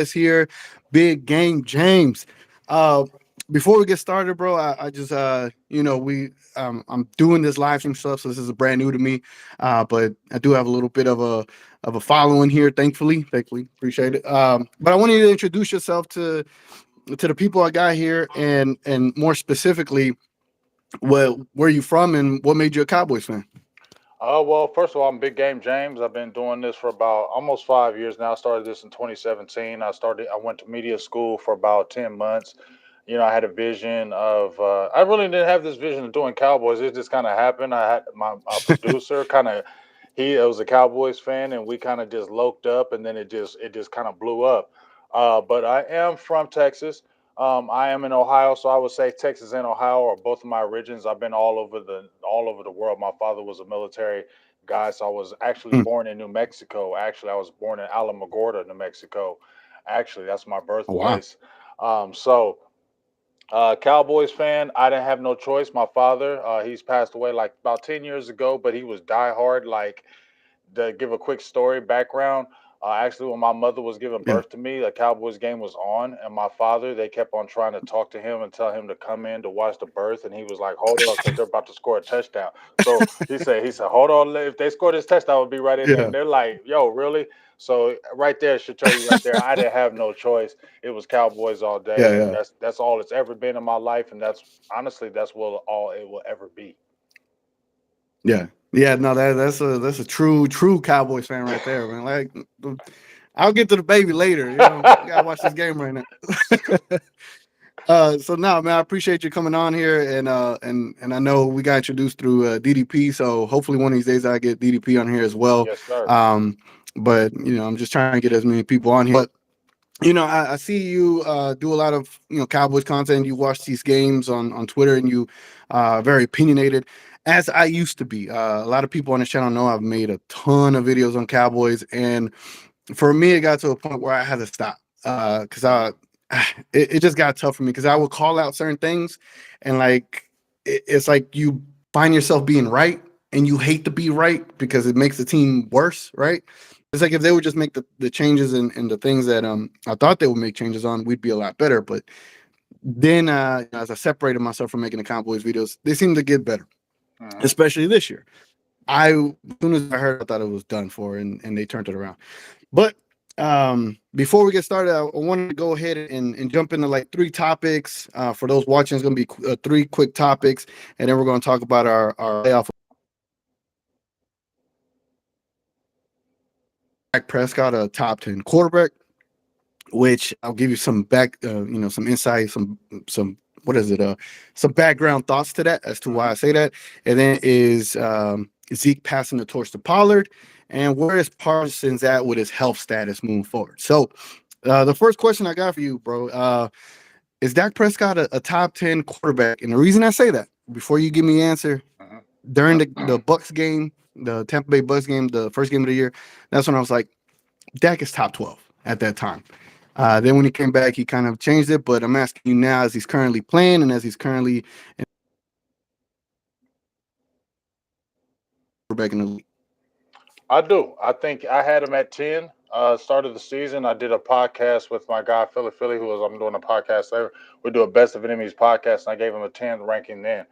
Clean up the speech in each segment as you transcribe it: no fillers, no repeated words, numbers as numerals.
is here, Big Game James. Uh, before we get started, bro, I just I'm doing this live stream stuff, so this is brand new to me. But I do have a little bit of a following here, thankfully, appreciate it. But I want you to introduce yourself to the people I got here, and more specifically, where you from and what made you a Cowboys fan. Well, first of all, I'm Big Game James. I've been doing this for about almost 5 years now. I started this in 2017. I went to media school for about 10 months. I had a vision of, I really didn't have this vision of doing Cowboys. It just kind of happened. I had my producer kind of, he was a Cowboys fan, and we kind of just loked up, and then it just kind of blew up. But I am from Texas. I am in Ohio, so I would say Texas and Ohio are both of my origins. I've been all over the world. My father was a military guy, so I was actually Hmm. born in New Mexico. Actually, I was born in Alamogordo, New Mexico. Actually, that's my Oh, wow. birthplace. Cowboys fan. I didn't have no choice. My father, he's passed away like about 10 years ago, but he was diehard. Like, to give a quick story background, actually, when my mother was giving Yeah. birth to me, the Cowboys game was on, and my father, they kept on trying to talk to him and tell him to come in to watch the birth, and he was like, "Hold on, because they're about to score a touchdown." So he said, "Hold on, if they score this touchdown, I'll be right in there." Yeah. And they're like, "Yo, really?" So right there should tell you right there, I didn't have no choice. It was Cowboys all day, Yeah. and Yeah. that's all it's ever been in my life, and that's honestly that's what all it will ever be. Yeah. Yeah. No, that's a true Cowboys fan right there, man. Like, I'll get to the baby later. We gotta watch this game right now. So now, man, I appreciate you coming on here, and I know we got introduced through DDP. So hopefully one of these days I get DDP on here as well. Yes, sir. Um, but I'm just trying to get as many people on here. But I see you do a lot of Cowboys content. You watch these games on Twitter, and you very opinionated, as I used to be. A lot of people on this channel know I've made a ton of videos on Cowboys, and for me, it got to a point where I had to stop because it just got tough for me because I would call out certain things, and like it's like you find yourself being right, and you hate to be right because it makes the team worse, right? It's like if they would just make the changes and the things that I thought they would make changes on, we'd be a lot better. But then as I separated myself from making the Cowboys videos, they seem to get better, Hmm. especially this year. As soon as I heard, I thought it was done for, and they turned it around. But before we get started, I wanted to go ahead and jump into like three topics. For those watching, it's going to be three quick topics, and then we're going to talk about our playoff. Dak Prescott, a top 10 quarterback, which I'll give you some some insight, some what is it? Some background thoughts to that as to why Hmm. I say that. And then is Zeke passing the torch to Pollard, and where is Parsons at with his health status moving forward? So, the first question I got for you, bro, is Dak Prescott a top 10 quarterback? And the reason I say that, before you give me the answer, Hmm. during the Bucks game, the Tampa Bay Bucks game, the first game of the year, that's when I was like, Dak is top 12 at that time. Then when he came back, he kind of changed it. But I'm asking you now, as he's currently playing and as he's currently quarterback in the league. I do. I think I had him at 10. Start of the season, I did a podcast with my guy Philly, who was I'm doing a podcast there. We do a best of enemies podcast, and I gave him a 10 ranking then.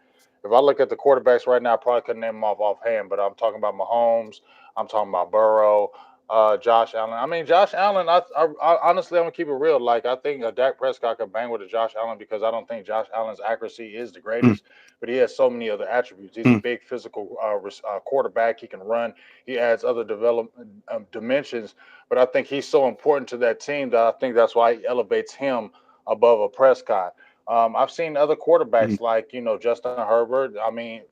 If I look at the quarterbacks right now, I probably couldn't name them off offhand, but I'm talking about Mahomes. I'm talking about Burrow, Josh Allen. I mean, Josh Allen. I honestly, I'm gonna keep it real. Like, I think Dak Prescott could bang with a Josh Allen because I don't think Josh Allen's accuracy is the Mm, greatest, but he has so many other attributes. He's a mm, big physical quarterback. He can run. He adds other development dimensions, but I think he's so important to that team that I think that's why he elevates him above a Prescott. I've seen other mm, quarterbacks like Justin Herbert. I mean,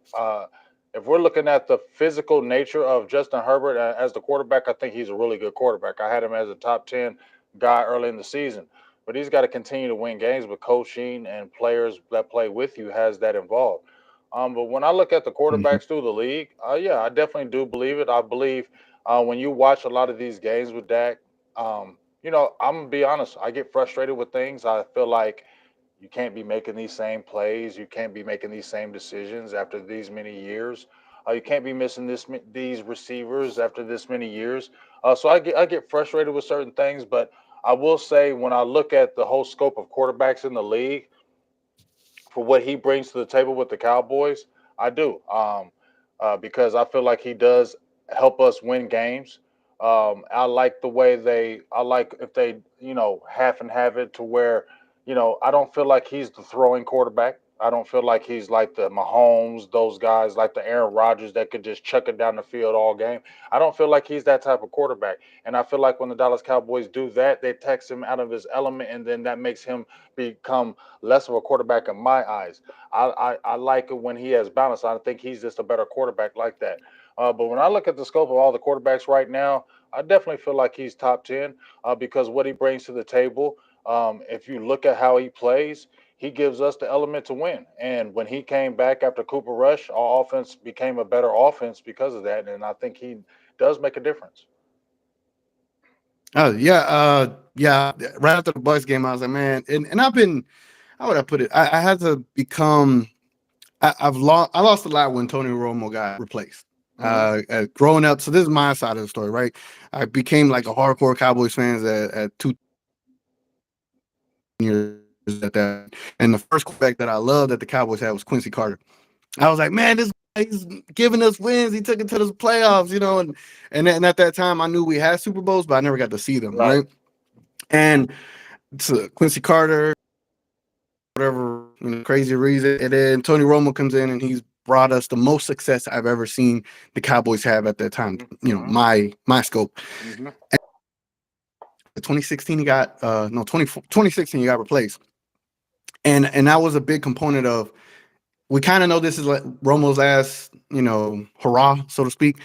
if we're looking at the physical nature of Justin Herbert as the quarterback, I think he's a really good quarterback. I had him as a top 10 guy early in the season, but he's got to continue to win games with coaching and players that play with you has that involved. But when I look at the mhm, quarterbacks through the league, yeah, I definitely do believe it. I believe when you watch a lot of these games with Dak, I'm gonna be honest. I get frustrated with things. I feel like you can't be making these same plays. You can't be making these same decisions after these many years. You can't be missing these receivers after this many years. So I get frustrated with certain things, but I will say when I look at the whole scope of quarterbacks in the league, for what he brings to the table with the Cowboys, I do. Because I feel like he does help us win games. I like the way I like if they, half and have it to where, I don't feel like he's the throwing quarterback. I don't feel like he's like the Mahomes, those guys like the Aaron Rodgers that could just chuck it down the field all game. I don't feel like he's that type of quarterback. And I feel like when the Dallas Cowboys do that, they tax him out of his element, and then that makes him become less of a quarterback in my eyes. I like it when he has balance. I think he's just a better quarterback like that. But when I look at the scope of all the quarterbacks right now, I definitely feel like he's top 10 because what he brings to the table. If you look at how he plays, he gives us the element to win. And when he came back after Cooper Rush, our offense became a better offense because of that. And I think he does make a difference. Oh yeah, yeah. Right after the Bucks game, I was like, man, and I've been, how would I put it? I had to become. I lost a lot when Tony Romo got replaced. Hmm. Growing up, so this is my side of the story, right? I became like a hardcore Cowboys fans at 2 years at that, and the first quarterback that I loved that the Cowboys had was Quincy Carter. I was like, man, this guy's giving us wins. He took it to the playoffs, and at that time I knew we had Super Bowls, but I never got to see them, Right. right? And to Quincy Carter, whatever crazy reason, and then Tony Romo comes in and he's brought us the most success I've ever seen the Cowboys have at that time. Hmm. Hmm. My scope. Hmm. 2016 he got no 2016 he got replaced, and that was a big component of we kind of know this is like Romo's last hurrah, so to speak.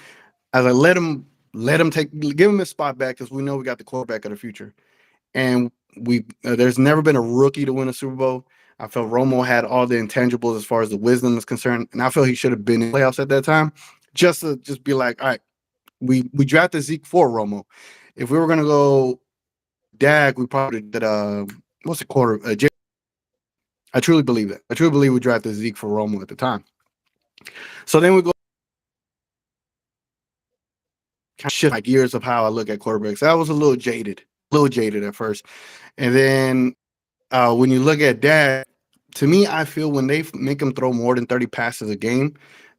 As I let him give him his spot back because we know we got the quarterback of the future. And we there's never been a rookie to win a Super Bowl. I felt Romo had all the intangibles as far as the wisdom is concerned, and I felt he should have been in the playoffs at that time, just to just be like, all right, we drafted Zeke for Romo. If we were gonna go Dak, we probably did what's the quarter? I truly believe that. I truly believe we drafted Zeke for Romo at the time. So then we go kind of shift like years of how I look at quarterbacks. I was a little jaded at first, and then when you look at Dak, to me, I feel when they make him throw more than 30 passes a game,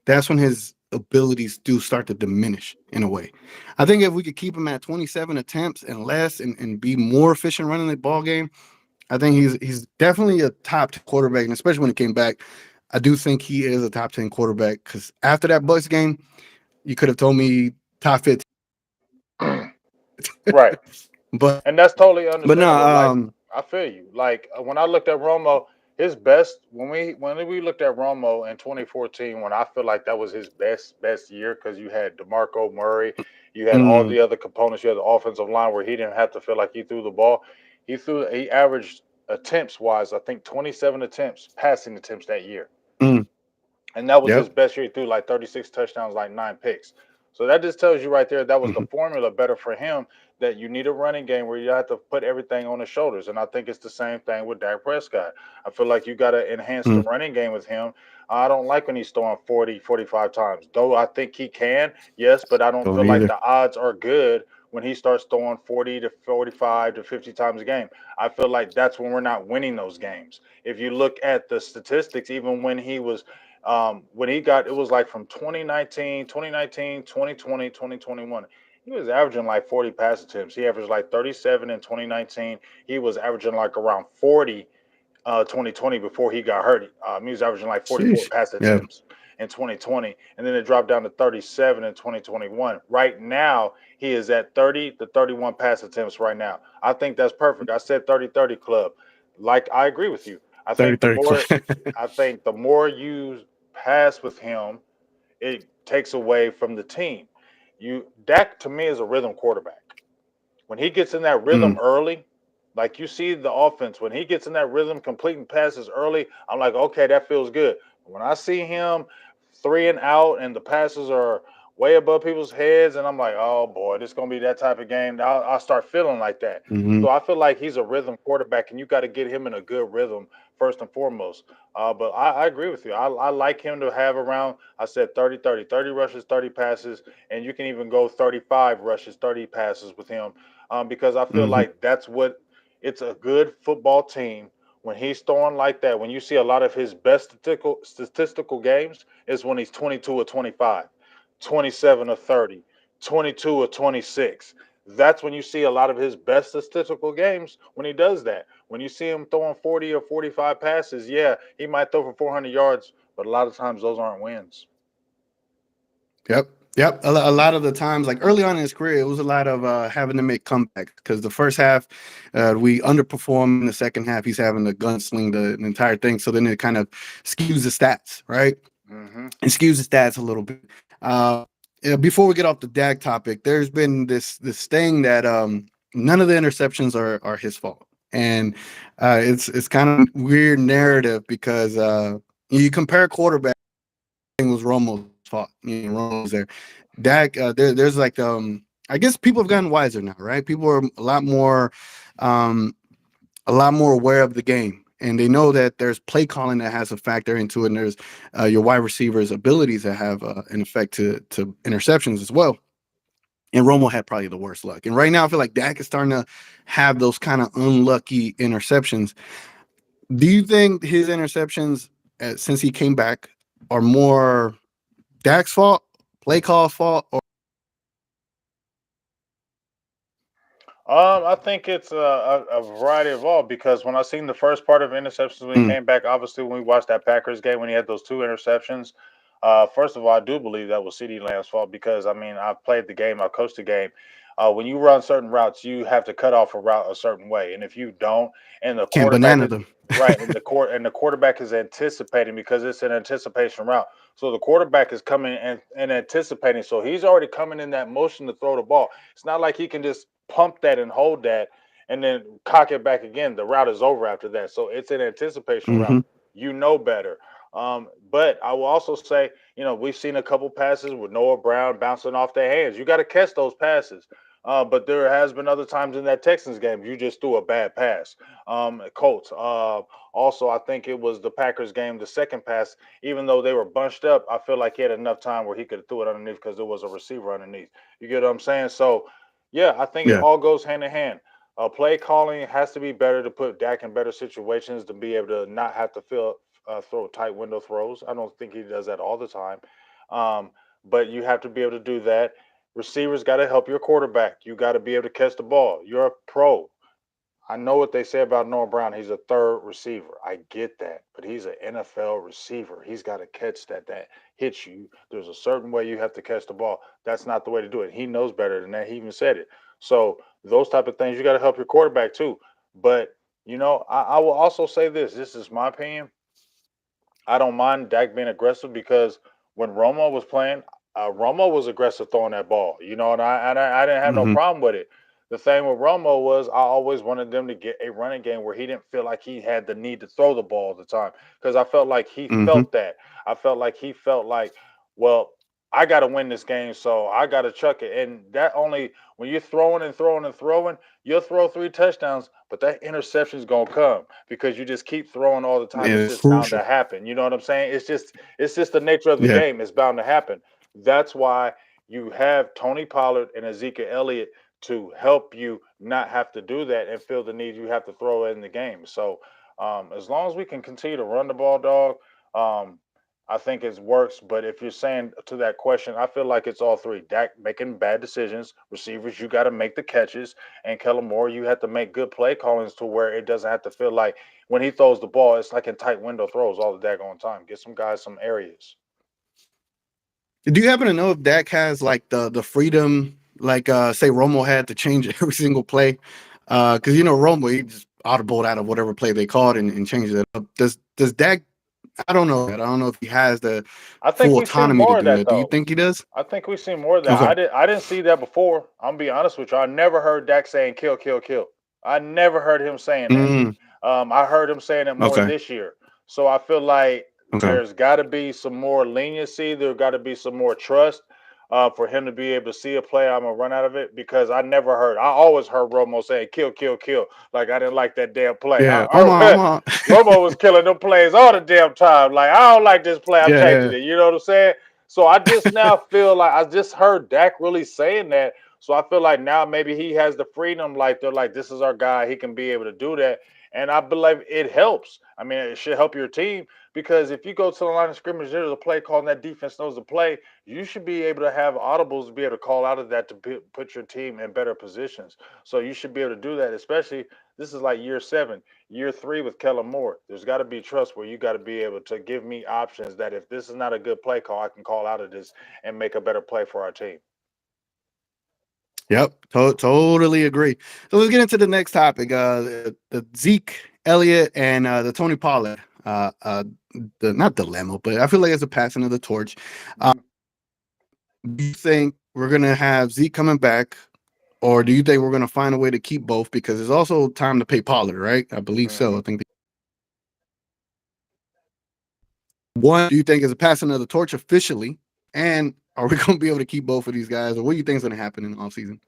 that's when his abilities do start to diminish in a way. I think if we could keep him at 27 attempts and less and be more efficient running the ball game, I think he's definitely a top 10 quarterback. And especially when he came back, I do think he is a top 10 quarterback because after that Bucks game, you could have told me top 15. Right. but And that's totally but no, understandable. Like I feel you. Like when I looked at Romo, his best when we looked at Romo in 2014, when I feel like that was his best year because you had DeMarco Murray, you had all mm, the other components, you had the offensive line where he didn't have to feel like he threw the ball. He averaged attempts wise, I think 27 attempts, passing attempts that year. mm, And that was his yep. best year. He threw like 36 touchdowns, like 9 picks. So that just tells you right there that was the Mhm, formula better for him. That you need a running game where you have to put everything on his shoulders. And I think it's the same thing with Dak Prescott. I feel like you got to enhance the mm, running game with him. I don't like when he's throwing 40, 45 times. Though I think he can, yes, but I don't don't feel like either. the odds are good when he starts throwing 40 to 45 to 50 times a game. I feel like that's when we're not winning those games. If you look at the statistics, even when he got it was like from 2019, 2019, 2020, 2021. He was averaging like 40 pass attempts. He averaged like 37 in 2019. He was averaging like around 40 2020 before he got hurt. He was averaging like 44 Sheesh. pass Yeah. attempts in 2020, and then it dropped down to 37 in 2021. Right now, he is at 30 to 31 pass attempts right now. I think that's perfect. I said 30-30 club. Like I agree with you. I 30 think the 30 more club. I think the more you pass with him, it takes away from the team. Dak to me is a rhythm quarterback. When he gets in that rhythm Mm, early, like you see the offense, when he gets in that rhythm, completing passes early, I'm like, okay, that feels good. When I see him 3 and out and the passes are way above people's heads, and I'm like, oh boy, this is gonna be that type of game. I'll start feeling like that. mhm. So I feel like he's a rhythm quarterback, and you got to get him in a good rhythm first and foremost. But I agree with you. I like him to have around, I said 30-30, 30 rushes, 30 passes, and you can even go 35 rushes, 30 passes with him. because I feel Hmm. like that's what it's a good football team when he's throwing like that. When you see a lot of his best statistical games is when he's 22 or 25, 27 or 30, 22 or 26. That's when you see a lot of his best statistical games when he does that. When you see him throwing 40 or 45 passes, yeah, he might throw for 400 yards, but a lot of times those aren't wins. Yep. Yep. A lot of the times, like early on in his career, it was a lot of having to make comebacks because the first half we underperform. In the second half, he's having to gunsling the entire thing. So then it kind of skews the stats, right? Hmm. It skews the stats a little bit. Uh, Before we get off the DAG topic, there's been this thing that none of the interceptions are his fault, and it's kind of weird narrative because you compare quarterback was Romo's fault. You know, Romo was there. Dak, there's like I guess people have gotten wiser now, right? People are um a lot more aware of the game. And they know that there's play calling that has a factor into it, and there's your wide receivers' abilities that have an effect to interceptions as well. And Romo had probably the worst luck. And right now, I feel like Dak is starting to have those kind of unlucky interceptions. Do you think his interceptions, since he came back, are more Dak's fault, play call fault, or I think it's a variety of all because when I seen the first part of interceptions when he mm, came back, obviously when we watched that Packers game when he had those two interceptions, first of all, I do believe that was CeeDee Lamb's fault because I mean I've played the game, I've coached the game. When you run certain routes, you have to cut off a route a certain way, and if you don't, and the can't quarterback banana is them? right, and the quarterback is anticipating because it's an anticipation route. So the quarterback is coming and anticipating, so he's already coming in that motion to throw the ball. It's not like he can just pump that and hold that and then cock it back again. The route is over after that. So it's an anticipation route. Hmm. You know better. But I will also say, we've seen a couple passes with Noah Brown bouncing off their hands. You got to catch those passes. But there has been other times in that Texans game you just threw a bad pass. Colts. Also, I think it was the Packers game, the second pass. Even though they were bunched up, I feel like he had enough time where he could have threw it underneath because there was a receiver underneath. You get what I'm saying? So yeah, I think it Yeah. all goes hand in hand. Play calling has to be better to put Dak in better situations to be able to not have to throw tight window throws. I don't think he does that all the time, um, but you have to be able to do that. Receivers got to help your quarterback. You got to be able to catch the ball. You're a pro. I know what they say about Noah Brown. He's a third receiver. I get that, but he's an NFL receiver. He's got to catch that hits you. There's a certain way you have to catch the ball. That's not the way to do it. He knows better than that. He even said it. So those type of things you got to help your quarterback too. But I will also say this. This is my opinion. I don't mind Dak being aggressive because when Romo was playing, Romo was aggressive throwing that ball, and I didn't have no Hmm. problem with it. The thing with Romo was I always wanted them to get a running game where he didn't feel like he had the need to throw the ball all the time because I felt like he Hmm. felt that. I felt like he felt like, well, I got to win this game, so I got to chuck it. And that only when you're throwing and throwing and throwing, you'll throw three touchdowns, but that interception is gonna come because you just keep throwing all the time. It's It's just bound crucial. to happen. You know what I'm saying? It's just the nature of the Yeah. game. It's bound to happen. That's why you have Tony Pollard and Ezekiel Elliott to help you not have to do that and feel the need you have to throw in the game. So as long as we can continue to run the ball, dog, um, I think it works. But if you're saying to that question, I feel like it's all three. Dak making bad decisions, receivers, you got to make the catches, and Kellen Moore, you have to make good play callings to where it doesn't have to feel like when he throws the ball, it's like in tight window throws all the daggone time. Get some guys some areas. Do you happen to know if Dak has like the freedom, like say Romo had to change every single play? Because Romo he just audibled out of whatever play they called and changed it up. Does Dak? I don't know that. I don't know if he has the I think full we've seen autonomy to more of do that that. Do you though. think he does? I think we've seen more of that. Okay. I didn't see that before. I'm gonna be honest with you. I never heard Dak saying kill, kill, kill. I never heard him saying that. Mm, I heard him saying it more okay. this year. So I feel like Okay. there's got to be some more leniency. There got to be some more trust for him to be able to see a play. I'm gonna run out of it because I never heard. I always heard Romo saying kill, kill, kill. Like I didn't like that damn play. Yeah. I'm on. Romo was killing them plays all the damn time. Like I don't like this play. I'm Yeah. changing Yeah. it. You know what I'm saying? So I just now feel like I just heard Dak really saying that. So I feel like now maybe he has the freedom. Like they're like, this is our guy. He can be able to do that, and I believe it helps. I mean, it should help your team because if you go to the line of scrimmage, there's a play call, and that defense knows the play. You should be able to have audibles to be able to call out of that to put your team in better positions. So you should be able to do that, especially this is like year 7, year 3 with Kellen Moore. There's got to be trust where you got to be able to give me options that if this is not a good play call, I can call out of this and make a better play for our team. Yep, totally agree. So let's get into the next topic. The Zeke Elliott and the Tony Pollard. The not dilemma, but I feel like it's a passing of the torch. Mhm. Do you think we're gonna have Zeke coming back, or do you think we're gonna find a way to keep both? Because it's also time to pay Pollard, right? I believe so. Mhm. I think one. Do you think is a passing of the torch officially, and are we gonna be able to keep both of these guys, or what do you think is gonna happen in the offseason?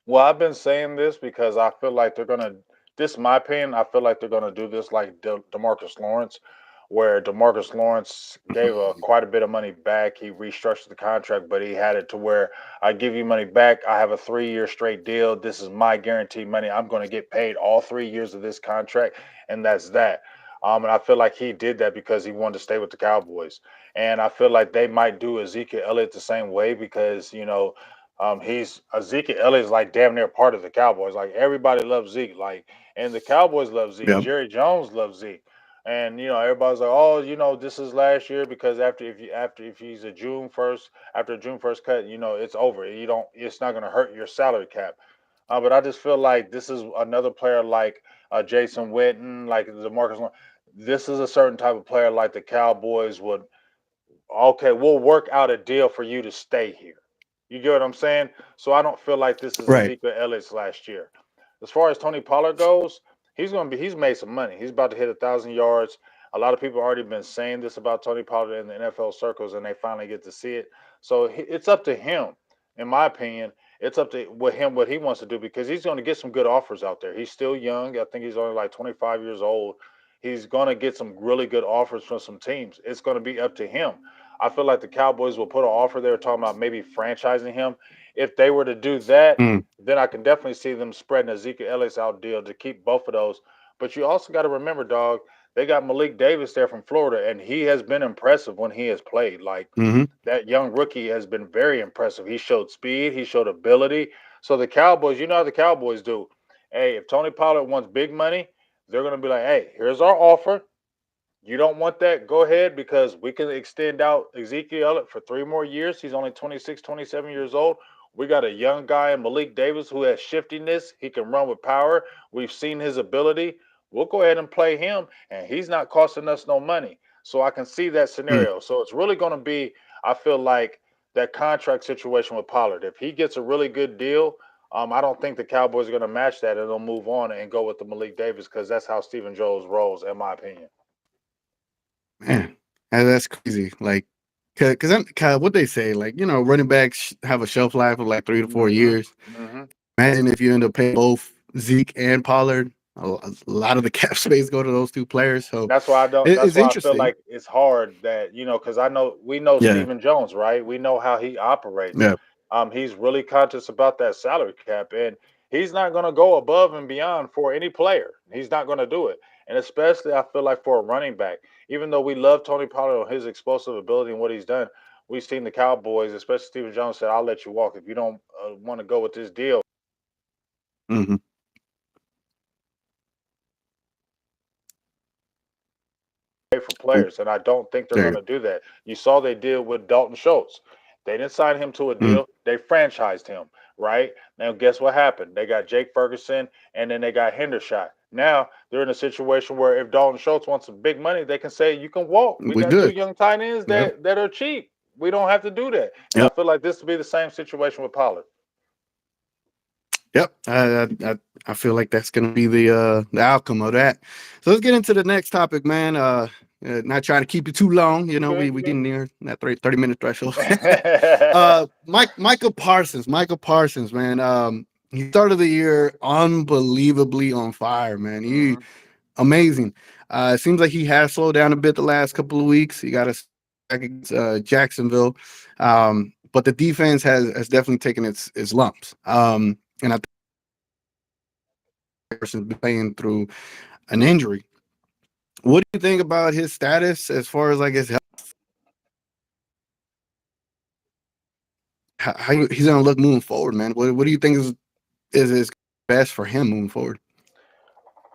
Well, I've been saying this because I feel like they're gonna. This is my opinion. I feel like they're gonna do this like Demarcus Lawrence, where Demarcus Lawrence gave quite a bit of money back. He restructured the contract, but he had it to where I give you money back. I have a 3-year straight deal. This is my guaranteed money. I'm going to get paid all 3 years of this contract, and that's that. And I feel like he did that because he wanted to stay with the Cowboys. And I feel like they might do Ezekiel Elliott the same way because he's Zeke Elliott is like damn near part of the Cowboys. Like everybody loves Zeke. Like and the Cowboys love Zeke. Yep. Jerry Jones loves Zeke. And everybody's like, oh, this is last year because after if he's a June 1st, after June 1st cut, it's over. It's not gonna hurt your salary cap. But I just feel like this is another player like Jason Witten, like the Marcus. This is a certain type of player like the Cowboys would okay, we'll work out a deal for you to stay here. You get what I'm saying? So I don't feel like this is Right. Ezekiel Elliott's last year. As far as Tony Pollard goes, he's made some money. He's about to hit 1,000 yards. A lot of people already been saying this about Tony Pollard in the NFL circles, and they finally get to see it. So it's up to him, in my opinion. It's up to what he wants to do because he's going to get some good offers out there. He's still young. I think he's only like 25 years old. He's going to get some really good offers from some teams. It's going to be up to him. I feel like the Cowboys will put an offer there talking about maybe franchising him. If they were to do that, Mm, then I can definitely see them spreading Ezekiel Elliott's out deal to keep both of those. But you also got to remember, dog, they got Malik Davis there from Florida, and he has been impressive when he has played. Like hmm that young rookie has been very impressive. He showed speed, he showed ability. So the Cowboys, you know how the Cowboys do. Hey, if Tony Pollard wants big money, they're going to be like, hey, here's our offer. You don't want that? Go ahead because we can extend out Ezekiel Elliott for 3 more years. He's only 26, 27 years old. We got a young guy in Malik Davis who has shiftiness. He can run with power. We've seen his ability. We'll go ahead and play him, and he's not costing us no money. So I can see that mm, scenario. So it's really going to be, I feel like, that contract situation with Pollard. If he gets a really good deal, I don't think the Cowboys are going to match that, and they'll move on and go with the Malik Davis because that's how Stephen Jones rolls, in my opinion. man, that's crazy. Like, cause what they say, like running backs have a shelf life of like 3 to 4 Mhm, years. mhm. Imagine if you end up paying both Zeke and Pollard. A lot of the cap space go to those two players, so That's why I don't. That's it's why I feel interesting. like it's hard that because I know we know Yeah, Stephen Jones, right? We know how he operates. yeah. He's really conscious about that salary cap, and he's not going to go above and beyond for any player. He's not going to do it, and especially I feel like for a running back. Even though we love Tony Pollard on his explosive ability and what he's done, we've seen the Cowboys, especially Stephen Jones, said, "I'll let you walk if you don't want to go with this deal." hmm For players, and I don't think they're going There. to do that. You saw they did with Dalton Schultz. They didn't sign him to a Mm, deal. They franchised him, right? Now, guess what happened? They got Jake Ferguson, and then they got Hendershot. Now they're in a situation where if Dalton Schultz wants some big money, they can say you can walk. We we got two good. young tight ends Yeah. that are cheap. We don't have to do that. And I Yep. feel like this will be the same situation with Pollard. Yep. I feel like that's gonna be the outcome of that. So let's get into the next topic, man. Not trying to keep it too long. You good? We You getting near that 30-minute threshold. good? Michael Parsons. Michael Parsons, man. He started the year unbelievably on fire, man. He Mhm. amazing. It seems like he has slowed down a bit the last couple of weeks. He got us back against Jacksonville. but the defense has definitely taken its lumps. And I think Parsons been playing through an injury. What do you think about his status as far as like his health? How he's going to look moving forward, man? What do you think is best for him moving forward?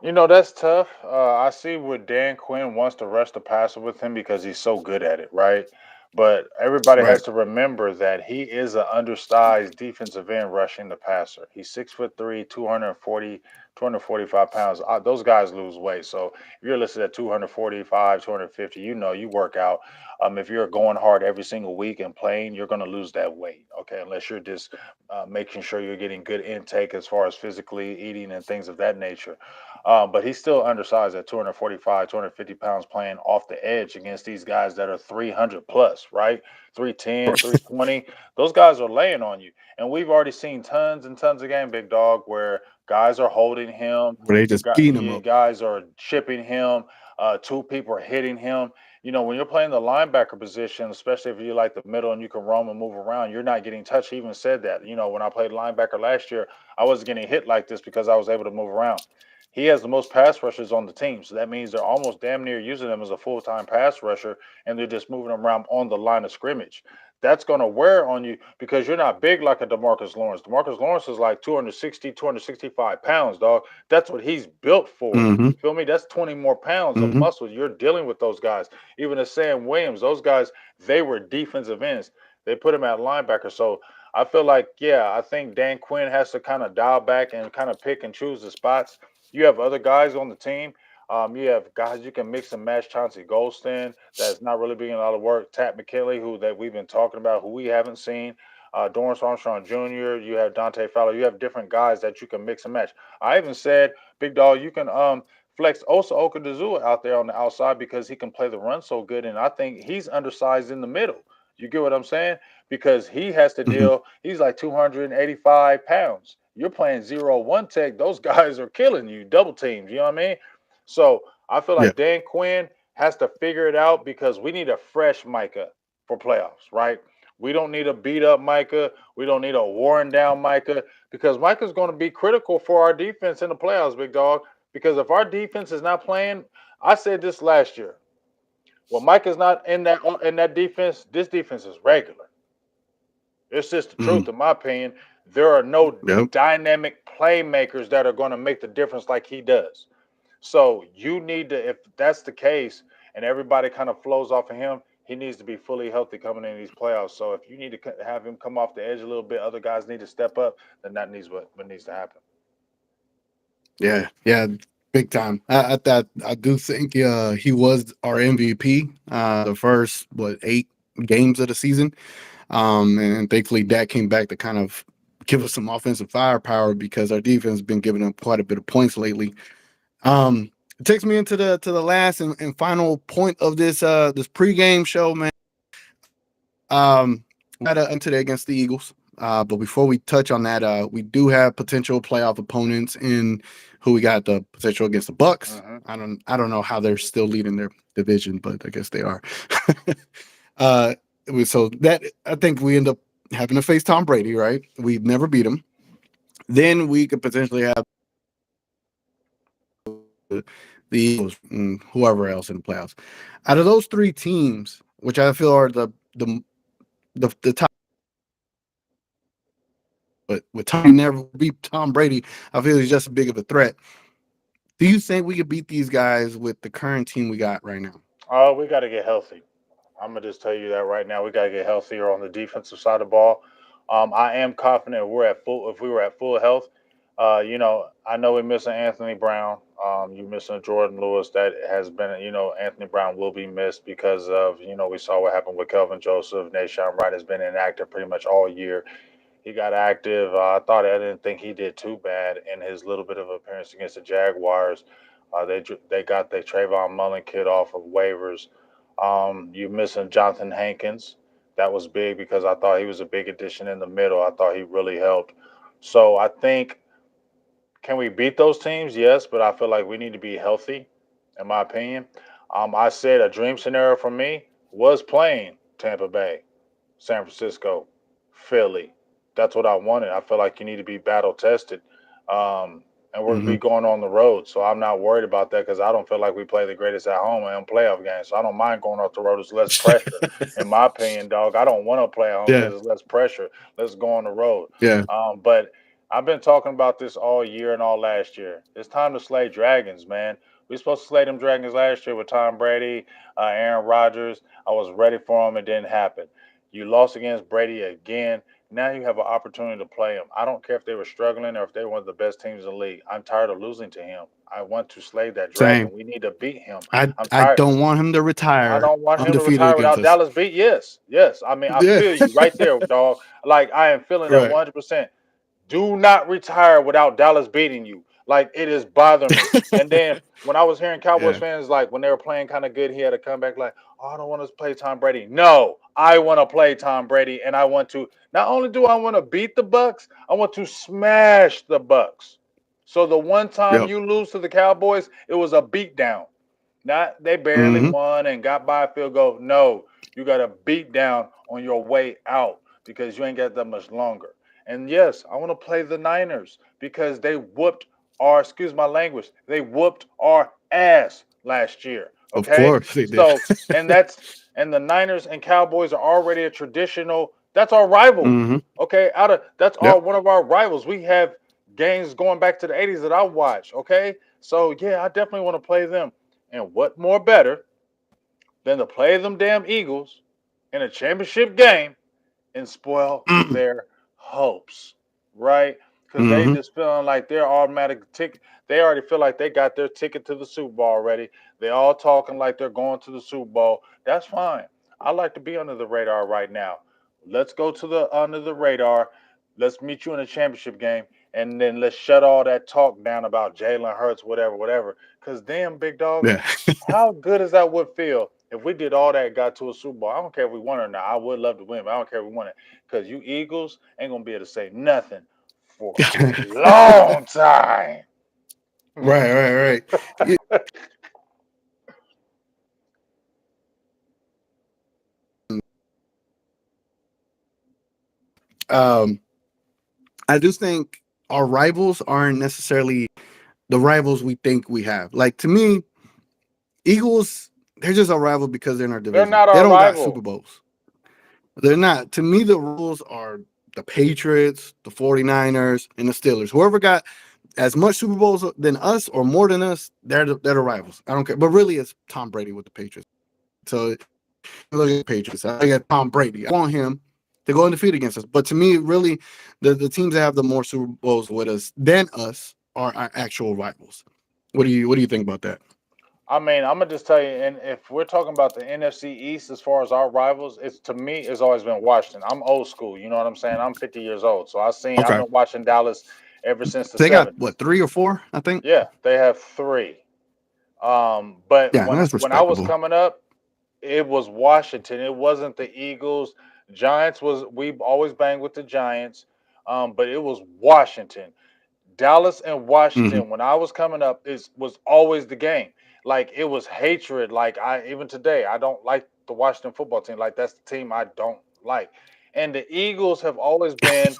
That's tough. I see what Dan Quinn wants to rush the passer with him because he's so good at it, right? But everybody Right. has to remember that he is an undersized defensive end rushing the passer. He's 6'3", 240, 245 pounds. Those guys lose weight. So if you're listed at 245, 250, you work out. If you're going hard every single week and playing, you're going to lose that weight, okay? Unless you're just making sure you're getting good intake as far as physically eating and things of that nature. But he's still undersized at 245, 250 pounds playing off the edge against these guys that are 300 plus, right? 310, 320. Those guys are laying on you. And we've already seen tons and tons of game, big dog, where guys are holding him, Where they just beating him you up. guys are chipping him, two people are hitting him. When you're playing the linebacker position, especially if you like the middle and you can roam and move around, you're not getting touched. He even said that. When I played linebacker last year, I wasn't getting hit like this because I was able to move around. He has the most pass rushers on the team. So that means they're almost damn near using him as a full time pass rusher, and they're just moving him around on the line of scrimmage. That's going to wear on you because you're not big like a Demarcus Lawrence. Demarcus Lawrence is like 260, 265 pounds, dog. That's what he's built for. Mm-hmm. You feel me? That's 20 more pounds of Mm-hmm. muscle. You're dealing with those guys. Even as Sam Williams, those guys, they were defensive ends. They put him at linebacker. So I feel like, yeah, I think Dan Quinn has to kind of dial back and kind of pick and choose the spots. You have other guys on the team. You have guys you can mix and match. Chauncey Golston, that's not really being a lot of work. Tat McKinley, who that we've been talking about, who we haven't seen. Dorrance Armstrong Jr. You have Dante Fowler. You have different guys that you can mix and match. I even said, Big Dog, you can flex Osa Okudazua out there on the outside because he can play the run so good, and I think he's undersized in the middle. You get what I'm saying? Because he has to Mm-hmm. deal. He's like 285 pounds. You're playing 0-1 tech. Those guys are killing you, double teams. You know what I mean? So I feel Yeah. like Dan Quinn has to figure it out because we need a fresh Micah for playoffs, right? We don't need a beat up Micah. We don't need a worn down Micah because Micah's going to be critical for our defense in the playoffs, big dog. Because if our defense is not playing, I said this last year. When Micah's not in that defense, this defense is regular. It's just the Mm-hmm. truth, in my opinion. There are no Yep. dynamic playmakers that are going to make the difference like he does. So you need to, if that's the case, and everybody kind of flows off of him, he needs to be fully healthy coming in these playoffs. So if you need to have him come off the edge a little bit, other guys need to step up, then that needs what needs to happen. Yeah. Yeah. Big time. I do think he was our MVP the first what 8 games of the season. And thankfully Dak came back to kind of give us some offensive firepower because our defense has been giving up quite a bit of points lately. It takes me into the last and final point of this pregame show, man. We had today against the Eagles. But before we touch on that, we do have potential playoff opponents in who we got the potential against the Bucks. Hmm. I don't know how they're still leading their division, but I guess they are. uh, so that I think we end up having to face Tom Brady, right? We've never beat him. Then we could potentially have the Eagles and whoever else in the playoffs. Out of those 3 teams, which I feel are the top, but with Tom never beat Tom Brady, I feel he's just as big of a threat. Do you think we could beat these guys with the current team we got right now? Oh, we got to get healthy. I'm gonna just tell you that right now. We gotta get healthier on the defensive side of the ball. I am confident if we were at full health. I know we're missing Anthony Brown. You're missing Jordan Lewis. That has been, Anthony Brown will be missed because of, we saw what happened with Kelvin Joseph. Nashawn Wright has been inactive pretty much all year. He got active. I didn't think he did too bad in his little bit of appearance against the Jaguars. They got the Trayvon Mullen kid off of waivers. You missing Jonathan Hankins. That was big because I thought he was a big addition in the middle. I thought he really helped. So I think, can we beat those teams? Yes, but I feel like we need to be healthy, in my opinion. I said a dream scenario for me was playing Tampa Bay, San Francisco. Philly. That's what I wanted. I feel like you need to be battle tested. And we're Hmm. be going on the road. So I'm not worried about that because I don't feel like we play the greatest at home in playoff games. So I don't mind going off the road. It's less pressure. In my opinion, dog, I don't want to play at home Yeah, because it's less pressure. Let's go on the road. yeah, But I've been talking about this all year and all last year. It's time to slay dragons, man. We supposed to slay them dragons last year with Tom Brady, Aaron Rodgers. I was ready for them. It didn't happen. You lost against Brady again. Now you have an opportunity to play them. I don't care if they were struggling or if they were one of the best teams in the league. I'm tired of losing to him. I want to slay that dragon. same. We need to beat him. I'm I tired. don't want him to I retire don't want him to undefeated retire against without us. Dallas beat. Yes, yes. I mean, I Yeah, feel you right there, dog. Like I am feeling that right. 100%. Do not retire without Dallas beating you. Like it is bothering me. And then when I was hearing Cowboys Yeah, fans like when they were playing kind of good, he had to come back like, "Oh, I don't want to play Tom Brady." No, I want to play Tom Brady, and I want to. Not only do I want to beat the Bucks, I want to smash the Bucks. So the one time yep. you lose to the Cowboys, it was a beatdown. Not they barely Hmm. won and got by a field goal. No, you got a beat down on your way out because you ain't got that much longer. And yes, I want to play the Niners because they whooped our, excuse my language, they whooped our ass last year. Of Okay? course they did. So, and that's, and the Niners and Cowboys are already a traditional, that's our rival. Hmm. Okay? That's our, Yep. one of our rivals. We have games going back to the 80s that I watch. Okay? So, yeah, I definitely want to play them. And what more better than to play them damn Eagles in a championship game and spoil their hopes, right? Because they Hmm. just feeling like their automatic ticket. They already feel like they got their ticket to the Super Bowl already. They all talking like they're going to the Super Bowl. That's fine. I like to be under the radar right now. Let's go to the under the radar. Let's meet you in a championship game, and then let's shut all that talk down about Jalen Hurts, whatever, whatever. Because damn, big dog, Yeah. how good does that would feel if we did all that, got to a Super Bowl? I don't care if we won or not. I would love to win, but I don't care if we won it because you Eagles ain't gonna be able to say nothing for a long time. Right, right, right. Yeah, um, I do think our rivals aren't necessarily the rivals we think we have. Like to me, Eagles, they're just a rival because they're in our They're division. not They our don't got Super rival. Bowls. They're not. To me, the rules are the Patriots, the 49ers, and the Steelers. Whoever got as much Super Bowls than us or more than us, they're the rivals. I don't care. But really, it's Tom Brady with the Patriots. So look at the Patriots. I look at Tom Brady. I want him to go undefeated against us. But to me, really, the teams that have the more Super Bowls with us than us are our actual rivals. What do you think about that? I mean, I'm gonna just tell you, and if we're talking about the NFC East as far as our rivals, it's to me, it's always been Washington. I'm old school, you know what I'm saying? I'm 50 years old, so I've Okay. been watching Dallas ever since the They got 70s. what, 3 or 4, I think? Yeah, they have three. But Yeah, that's when I was respectable. coming up, it was Washington. It wasn't the Eagles. Giants was we always banged with the Giants, but it was Washington. Dallas and Hmm. Washington when I was coming up is was always the game. Like it was hatred. Like I even today I don't like the Washington football team. Like that's the team I don't like. And the Eagles have always been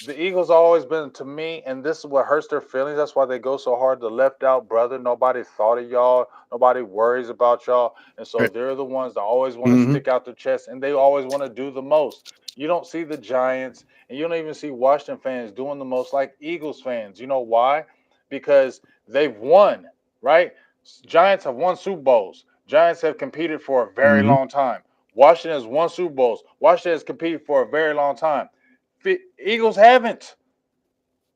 the Eagles always been to me, and this is what hurts their feelings. That's why they go so hard. The left out brother. Nobody thought of y'all. Nobody worries about y'all, and so Right. they're the ones that always want to Hmm. stick out their chest, and they always want to do the most. You don't see the Giants, and you don't even see Washington fans doing the most like Eagles fans. You know why? Because they've won, right? Giants have won Super Bowls. Giants have competed for a very Hmm. long time. Washington has won Super Bowls. Washington has competed for a very long time. Eagles haven't.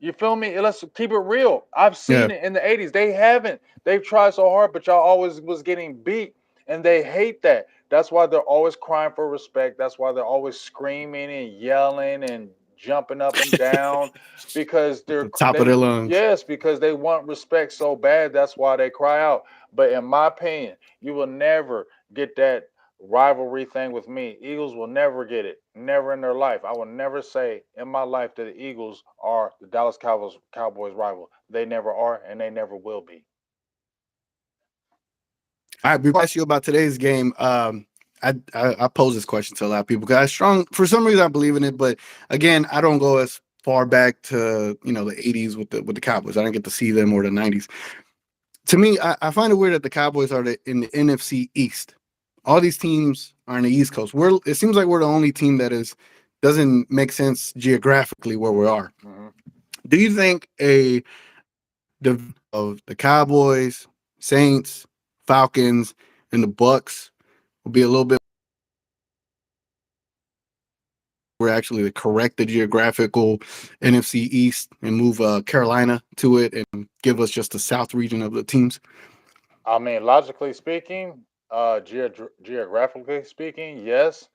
You feel me? Let's keep it real. I've Yeah. seen it in the 80s. They haven't. They've tried so hard, but y'all always was getting beat. And they hate that. That's why they're always crying for respect. That's why they're always screaming and yelling and jumping up and down because At the top of they their lungs. yes, because they want respect so bad. That's why they cry out. But in my opinion, you will never get that rivalry thing with me. Eagles will never get it. Never in their life. I will never say in my life that the Eagles are the Dallas Cowboys rival. They never are and they never will be. All right, before I ask you about today's game, I pose this question to a lot of people because I strong for some reason I believe in it, but again, I don't go as far back to the 80s with the Cowboys. I didn't get to see them or the 90s. To me, I find it weird that the Cowboys are in the NFC East. All these teams are in the East Coast. It seems like we're the only team that doesn't make sense geographically where we are. Hmm. Do you think a of the Cowboys, Saints, Falcons, and the Bucks will be a little bit we're actually to correct the geographical NFC East and move Carolina to it and give us just the South region of the teams? I mean, logically speaking, geographically speaking, yes.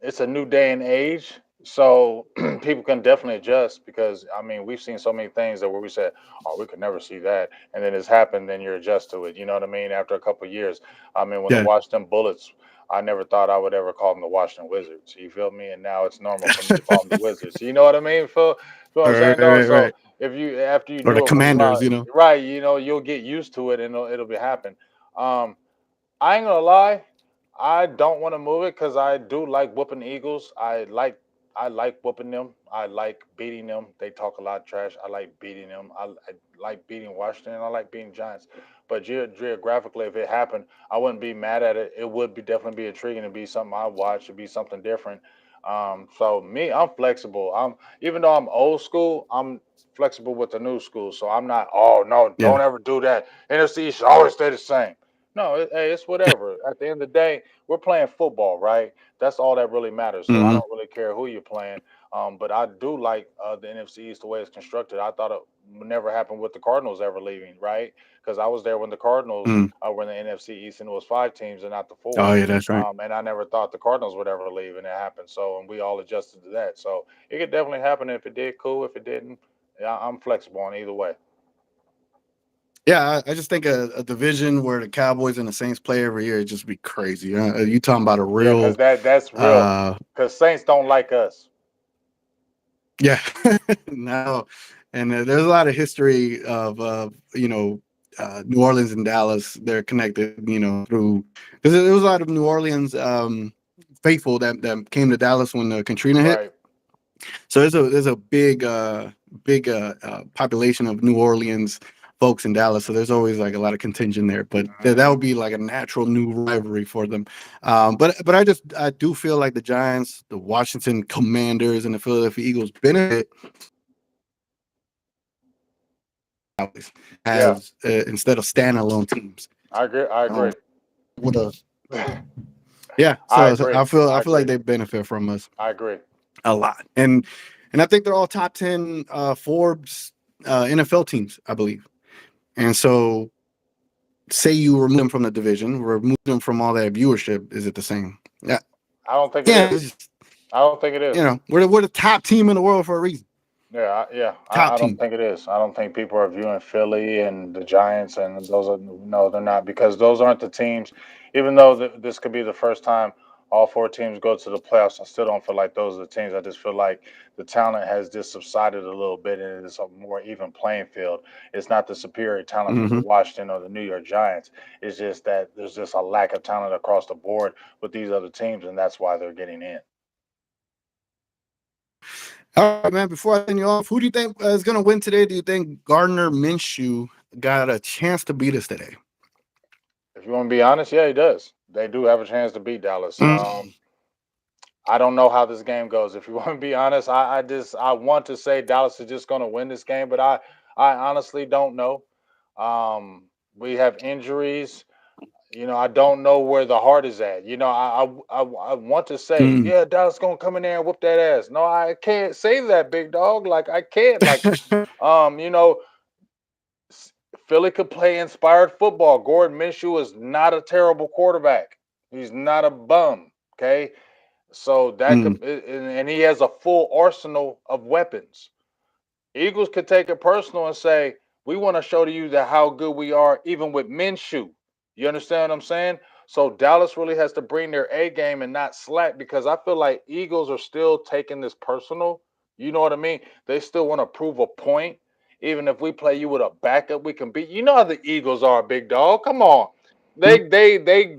It's a new day and age, so people can definitely adjust because I mean we've seen so many things that where we said, "Oh, we could never see that," and then it's happened. Then you adjust to it. You know what I mean? After a couple of years, I mean when the Yeah. Washington Bullets, I never thought I would ever call them the Washington Wizards. You feel me? And now it's normal for me to call them the Wizards. You know what I mean? Feel what I'm saying? Right, Though, right, so right. if you after you Or the do it for a Commanders, while, you know. right? You know you'll get used to it and it'll be happen. Um, I ain't gonna lie. I don't want to move it because I do like whooping the Eagles. I like whooping them. I like beating them. They talk a lot of trash. I like beating them. I like beating Washington. I like beating Giants. But geographically, if it happened, I wouldn't be mad at it. It would be definitely be intriguing to be something I watch. It'd be something different. So me, I'm flexible. Even though I'm old school, I'm flexible with the new school. So I'm not. Oh no, Yeah. don't ever do that. NFC should always stay the same. No, hey, it's whatever. At the end of the day, we're playing football, right? That's all that really matters. So I Hmm. don't really care who you're playing. But I do like the NFC East the way it's constructed. I thought it would never happen with the Cardinals ever leaving, right? Because I was there when the Cardinals Mm. were in the NFC East and it was five teams and not the Oh four. yeah, that's right. And I never thought the Cardinals would ever leave, and it happened. So, and we all adjusted to that. So it could definitely happen. If it did, cool. If it didn't, yeah, I'm flexible on either way. Yeah, I just think a division where the Cowboys and the Saints play every year would just be crazy. You talking about a Yeah, because real that's real. uh Because Saints don't like us. yeah. No, and there's a lot of history of New Orleans and Dallas. They're connected, through because there was a lot of New Orleans faithful that came to Dallas when Katrina hit. Right. So there's a big population of New Orleans folks in Dallas. So there's always like a lot of contingent there. But that Mhm. would be like a natural new rivalry for them. But I do feel like the Giants, the Washington Commanders, and the Philadelphia Eagles benefit Yeah, as instead of standalone teams. I agree. I agree. With a Yeah, I so agree. I I feel like agree. they benefit from us I agree. a lot, and I think they're all top 10 Forbes NFL teams, I believe. And so, say you remove them from the division, remove them from all that viewership, is it the same? Yeah, I don't think it yeah. is. It's just, I don't think it is. we're the top team in the world for a reason. Yeah. I Top don't team. think it is. I don't think people are viewing Philly and the Giants and those are no, they're not because those aren't the teams. Even though this could be the first time all four teams go to the playoffs, I still don't feel like those are the teams. I just feel like the talent has just subsided a little bit and it's a more even playing field. It's not the superior talent from the Hmm. Washington or the New York Giants. It's just that there's just a lack of talent across the board with these other teams, and that's why they're getting in. All right, man. Before I send you off, who do you think is going to win today? Do you think Gardner Minshew got a chance to beat us today? If you want to be honest, yeah, he does. They do have a chance to beat Dallas. Mm, I don't know how this game goes. If you want to be honest, I want to say Dallas is just going to win this game, but I honestly don't know. We have injuries. I don't know where the heart is at. I want to say, mm. yeah, Dallas gonna come in there and whoop that ass. No, I can't say that, big dog. Like I can't. Like, um, you know, Philly could play inspired football. Gordon Minshew is not a terrible quarterback. He's not a bum. Okay, so that Mm, could, and he has a full arsenal of weapons. Eagles could take it personal and say, we want to show to you that how good we are, even with Minshew. You understand what I'm saying? So Dallas really has to bring their A game and not slack because I feel like Eagles are still taking this personal. You know what I mean? They still want to prove a point. Even if we play you with a backup, we can beat. You know how the Eagles are, big dog. Come on, mm,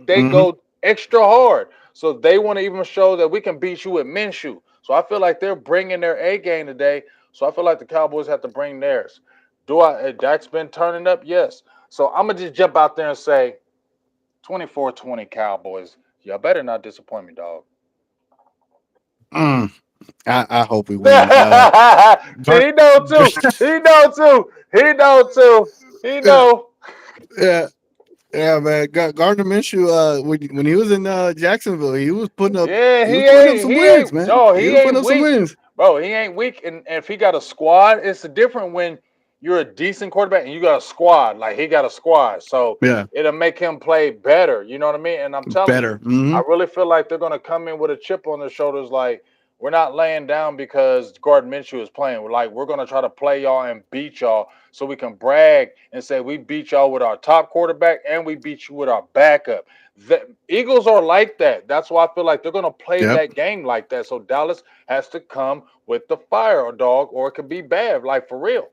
they mhm. go extra hard. So they want to even show that we can beat you with Minshew. So I feel like they're bringing their A game today. So I feel like the Cowboys have to bring theirs. Dak's been turning up? Yes. So I'm going to just jump out there and say 24-20 Cowboys. Y'all better not disappoint me, dog. I hope we See, win. he know too. He know too. He know too. He yeah, know. yeah, yeah, man. Gardner Minshew, when he was in Jacksonville, Yeah, he was putting up some he wins, ain't. man. No, He he was putting ain't up some weak, wins. bro. He ain't weak. And if he got a squad, it's different when you're a decent quarterback and you got a squad. Like he got a squad, so Yeah, it'll make him play better. You know what I mean? And I'm telling you, better. Hmm. I really feel like they're gonna come in with a chip on their shoulders. Like we're not laying down because Gordon Minshew is playing. We're gonna try to play y'all and beat y'all, so we can brag and say we beat y'all with our top quarterback and we beat you with our backup. The Eagles are like that. That's why I feel like they're going to play Yep, that game like that. So Dallas has to come with the fire, or dog, or it could be bad, like for real.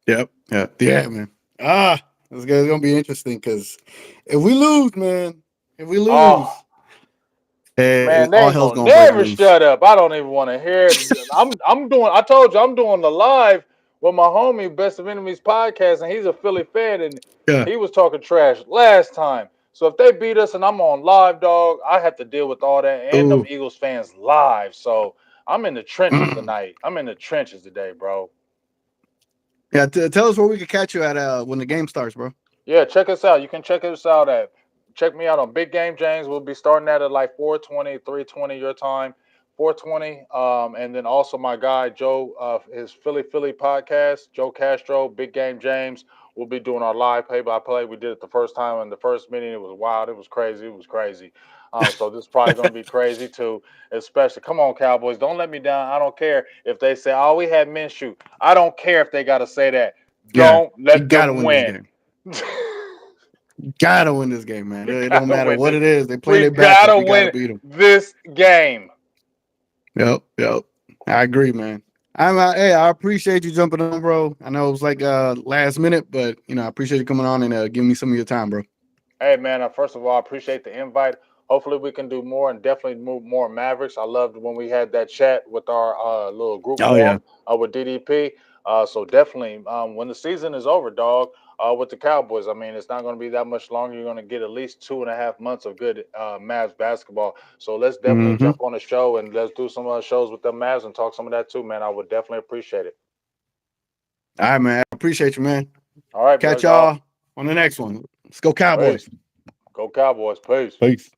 yeah, man. It's gonna be interesting because if we lose, man, if we Oh lose, man, they all ain't hell's gonna gonna break never loose. shut up. I don't even want to hear it. I'm doing. I told you I'm doing the live with my homie Best of Enemies podcast, and he's a Philly fan, and Yeah. he was talking trash last time. So if they beat us and I'm on live, dog, I have to deal with all that and them Ooh. Eagles fans live. So I'm in the trenches Mm. tonight. I'm in the trenches today, bro. Yeah. Tell us where we can catch you at when the game starts, bro. Yeah, check us out. You can check us out at check me out on Big Game James. We'll be starting at like 4:20, 3:20 your time, 4:20. And then also my guy Joe, his Philly podcast, Joe Castro, Big Game James. We'll be doing our live play-by-play. We did it the first time in the first meeting. It was wild. It was crazy. It was crazy. So this is probably going to be crazy too. Especially, come on, Cowboys, don't let me down. I don't care if they say, "Oh, we had Minshew." I don't care if they got to say that. Yeah. Don't You let gotta them win this win. game. Gotta win this game, man. We It don't gotta matter win what this. it is. They playing We their backup. gotta You gotta win beat them. this game. Yep. I agree, man. Hey, I appreciate you jumping on, bro. I know it was like last minute, but I appreciate you coming on and giving me some of your time, bro. Hey man, first of all, I appreciate the invite. Hopefully we can do more and definitely move more Mavericks. I loved when we had that chat with our little group Oh yeah. forum with DDP. So definitely, when the season is over, dog, with the Cowboys, I mean, it's not going to be that much longer. You're going to get at least 2.5 months of good Mavs basketball. So let's definitely Mm-hmm. jump on the show and let's do some shows with the Mavs and talk some of that too, man. I would definitely appreciate it. All right, man. I appreciate you, man. All right, Catch big dog. y'all on the next one. Let's go, Peace. Cowboys. Go Cowboys. Peace. Peace.